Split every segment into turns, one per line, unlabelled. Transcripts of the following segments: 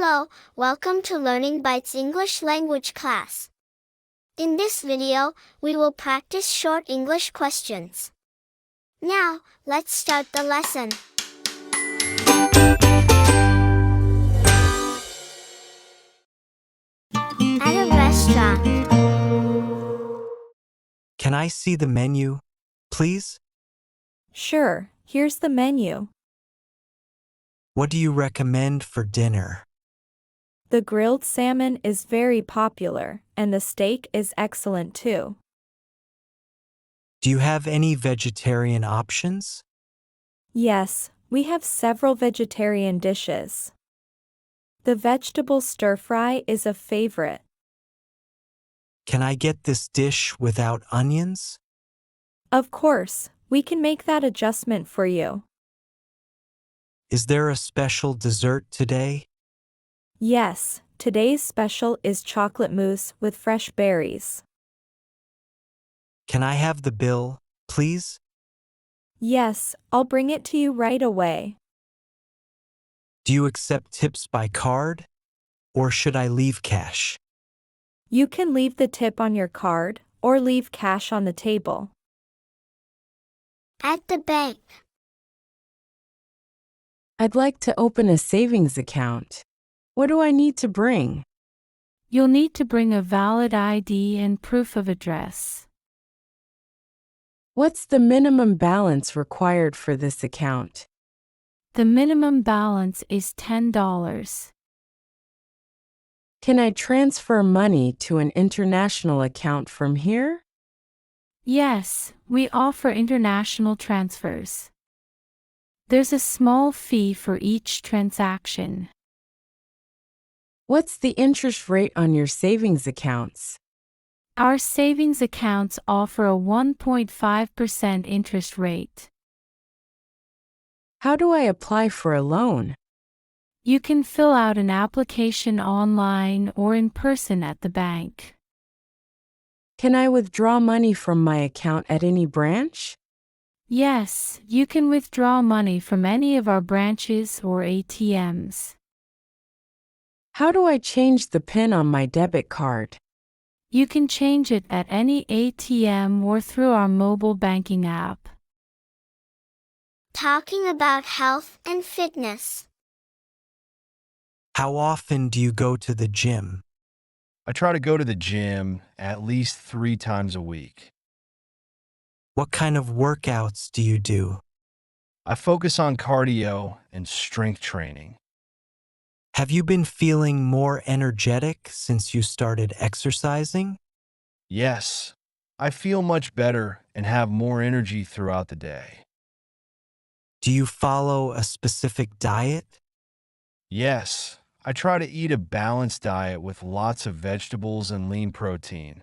Hello, welcome to Learning Bytes English language class. In this video, we will practice short English questions. Now, let's start the lesson. At a restaurant.
Can I see the menu, please?
Sure, here's the menu.
What do you recommend for dinner?
The grilled salmon is very popular, and the steak is excellent too.
Do you have any vegetarian options?
Yes, we have several vegetarian dishes. The vegetable stir-fry is a favorite.
Can I get this dish without onions?
Of course, we can make that adjustment for you.
Is there a special dessert today?
Yes, today's special is chocolate mousse with fresh berries.
Can I have the bill, please?
Yes, I'll bring it to you right away.
Do you accept tips by card? Or should I leave cash?
You can leave the tip on your card, or leave cash on the table.
At the bank.
I'd like to open a savings account. What do I need to bring?
You'll need to bring a valid ID and proof of address.
What's the minimum balance required for this account?
The minimum balance is $10.
Can I transfer money to an international account from here?
Yes, we offer international transfers. There's a small fee for each transaction.
What's the interest rate on your savings accounts?
Our savings accounts offer a 1.5% interest rate.
How do I apply for a loan?
You can fill out an application online or in person at the bank.
Can I withdraw money from my account at any branch?
Yes, you can withdraw money from any of our branches or ATMs.
How do I change the PIN on my debit card?
You can change it at any ATM or through our mobile banking app.
Talking about health and fitness.
How often do you go to the gym?
I try to go to the gym at least 3 times a week.
What kind of workouts do you do?
I focus on cardio and strength training.
Have you been feeling more energetic since you started exercising?
Yes, I feel much better and have more energy throughout the day.
Do you follow a specific diet?
Yes, I try to eat a balanced diet with lots of vegetables and lean protein.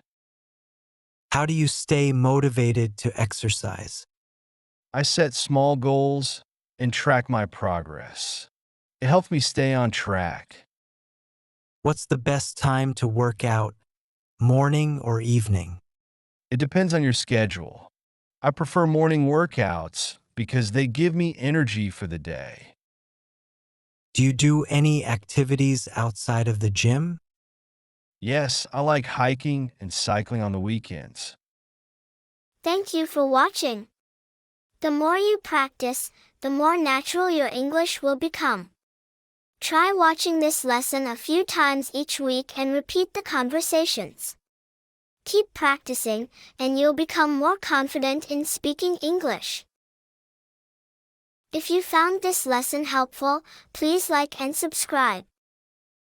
How do you stay motivated to exercise?
I set small goals and track my progress. It helps me stay on track.
What's the best time to work out, morning or evening?
It depends on your schedule. I prefer morning workouts because they give me energy for the day.
Do you do any activities outside of the gym?
Yes, I like hiking and cycling on the weekends.
Thank you for watching. The more you practice, the more natural your English will become. Try watching this lesson a few times each week and repeat the conversations. Keep practicing, and you'll become more confident in speaking English. If you found this lesson helpful, please like and subscribe.